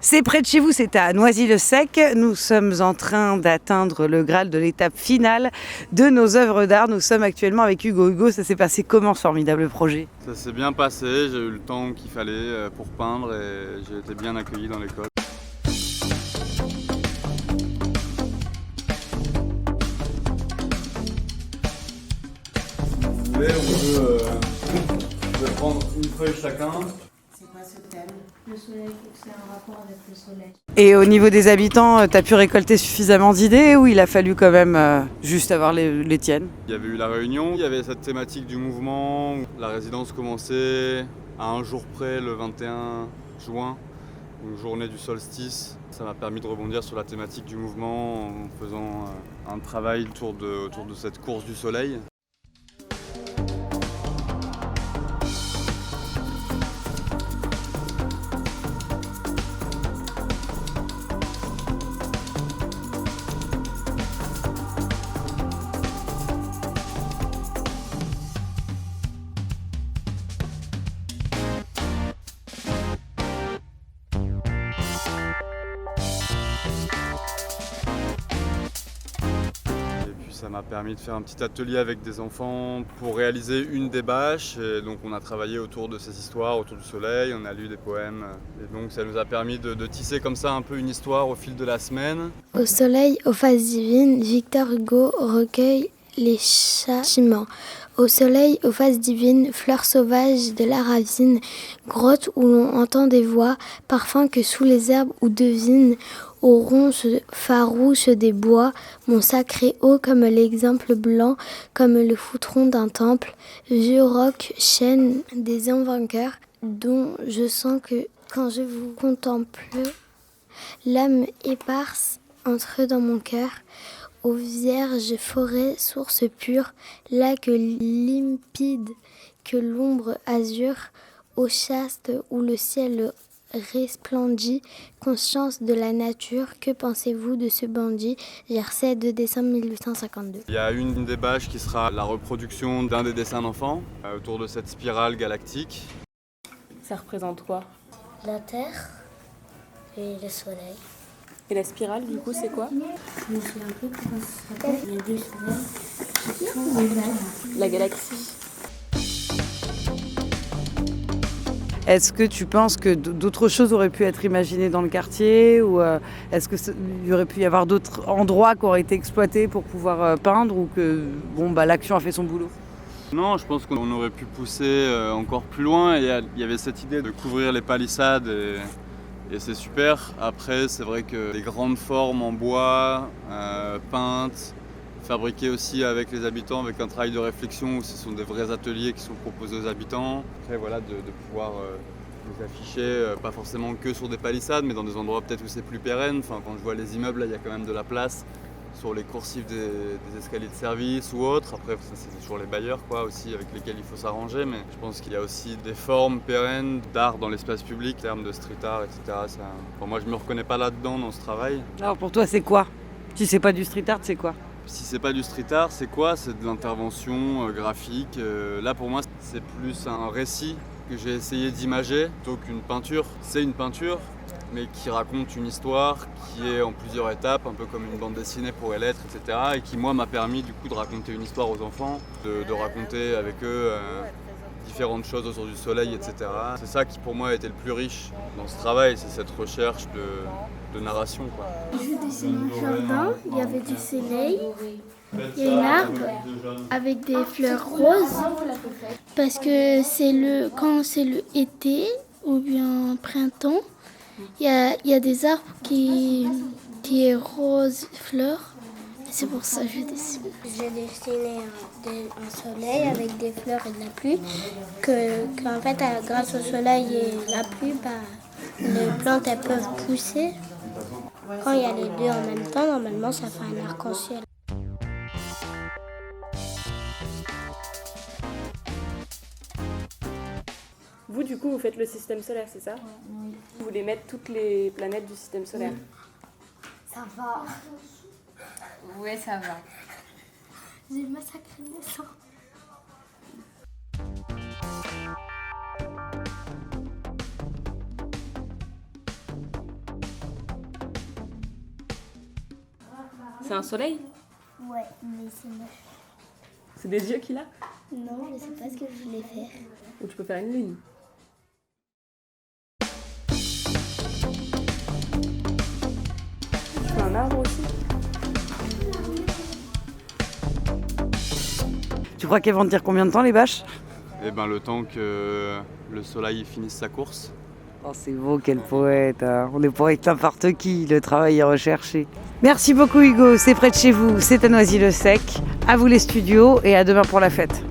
C'est près de chez vous, c'est à Noisy-le-Sec. Nous sommes en train d'atteindre le Graal de l'étape finale de nos œuvres d'art. Nous sommes actuellement avec Hugo. Hugo, ça s'est passé comment ce formidable projet? Ça s'est bien passé, j'ai eu le temps qu'il fallait pour peindre et j'ai été bien accueilli dans l'école. Si vous voulez, on peut prendre une feuille chacun. C'est quoi ce thème? Le soleil, faut que c'est un rapport avec le soleil. Et au niveau des habitants, tu as pu récolter suffisamment d'idées ou il a fallu quand même juste avoir les tiennes? Il y avait eu la réunion, il y avait cette thématique du mouvement. La résidence commençait à un jour près, le 21 juin, donc journée du solstice. Ça m'a permis de rebondir sur la thématique du mouvement en faisant un travail autour de cette course du soleil. Ça m'a permis de faire un petit atelier avec des enfants pour réaliser une des bâches. Et donc on a travaillé autour de ces histoires, autour du soleil, on a lu des poèmes. Et donc ça nous a permis de tisser comme ça un peu une histoire au fil de la semaine. Au soleil, aux phases divines, Victor Hugo recueille les châtiments. Au soleil, aux phases divines, fleurs sauvages de la ravine, grotte où l'on entend des voix, parfum que sous les herbes ou devine, aux ronces farouches des bois, mon sacré haut comme l'exemple blanc, comme le foutron d'un temple, vieux roc, chaîne des vainqueurs, dont je sens que quand je vous contemple, l'âme éparse entre dans mon cœur. Aux vierges forêts, sources pures, lacs limpides que l'ombre azur, au chaste où le ciel resplendit, conscience de la nature, que pensez-vous de ce bandit? Jersey, 2 décembre 1852. Il y a une des bâches qui sera la reproduction d'un des dessins d'enfants autour de cette spirale galactique. Ça représente quoi? La terre et le soleil. Et la spirale, du coup, c'est quoi? Je me souviens plus comment ça s'appelle. Il y a deux soleils. Tout les vagues. La galaxie. Est-ce que tu penses que d'autres choses auraient pu être imaginées dans le quartier ou est-ce qu'il y aurait pu y avoir d'autres endroits qui auraient été exploités pour pouvoir peindre ou que l'action a fait son boulot? Non, je pense qu'on aurait pu pousser encore plus loin. Il y avait cette idée de couvrir les palissades et c'est super. Après, c'est vrai que des grandes formes en bois, peintes, fabriquées aussi avec les habitants, avec un travail de réflexion où ce sont des vrais ateliers qui sont proposés aux habitants. Après, voilà, de pouvoir les afficher, pas forcément que sur des palissades, mais dans des endroits peut-être où c'est plus pérenne. Enfin, quand je vois les immeubles, là, il y a quand même de la place sur les coursives des escaliers de service ou autres. Après, ça, c'est toujours les bailleurs aussi, avec lesquels il faut s'arranger. Mais je pense qu'il y a aussi des formes pérennes d'art dans l'espace public, en termes de street art, etc. Moi, je ne me reconnais pas là-dedans dans ce travail. Alors pour toi, c'est quoi? Si c'est pas du street art, c'est quoi? Si c'est pas du street art, c'est quoi? C'est de l'intervention graphique. Là, pour moi, c'est plus un récit que j'ai essayé d'imager plutôt qu'une peinture. C'est une peinture, mais qui raconte une histoire qui est en plusieurs étapes, un peu comme une bande dessinée pourrait l'être, etc. Et qui, moi, m'a permis du coup de raconter une histoire aux enfants, de raconter avec eux différentes choses autour du soleil, etc. C'est ça qui, pour moi, a été le plus riche dans ce travail, c'est cette recherche de narration. Je dessinais un jardin, il y avait du soleil, il y a une arbre avec des fleurs roses, parce que quand c'est le été ou bien printemps, il y a des arbres qui est rose fleurs. C'est pour ça que je dessine. J'ai dessiné un soleil avec des fleurs et de la pluie. Qu'en fait, grâce au soleil et la pluie, les plantes elles peuvent pousser. Quand il y a les deux en même temps, normalement, ça fait un arc-en-ciel. Vous, du coup, vous faites le système solaire, c'est ça? Oui. Vous voulez mettre toutes les planètes du système solaire? Ça va. Ouais, ça va. J'ai massacré les sangs. C'est un soleil? Ouais, mais c'est moche. C'est des yeux qu'il a? Non, je sais pas ce que je voulais faire. Ou tu peux faire une lune? Tu fais un arbre aussi? Tu crois qu'elles vont te dire combien de temps les bâches? Et ben le temps que le soleil finisse sa course. Oh, c'est beau, quel poète, hein. On est pas avec n'importe qui, le travail est recherché. Merci beaucoup Hugo, c'est près de chez vous, c'est à Noisy-le-Sec. À vous les studios et à demain pour la fête.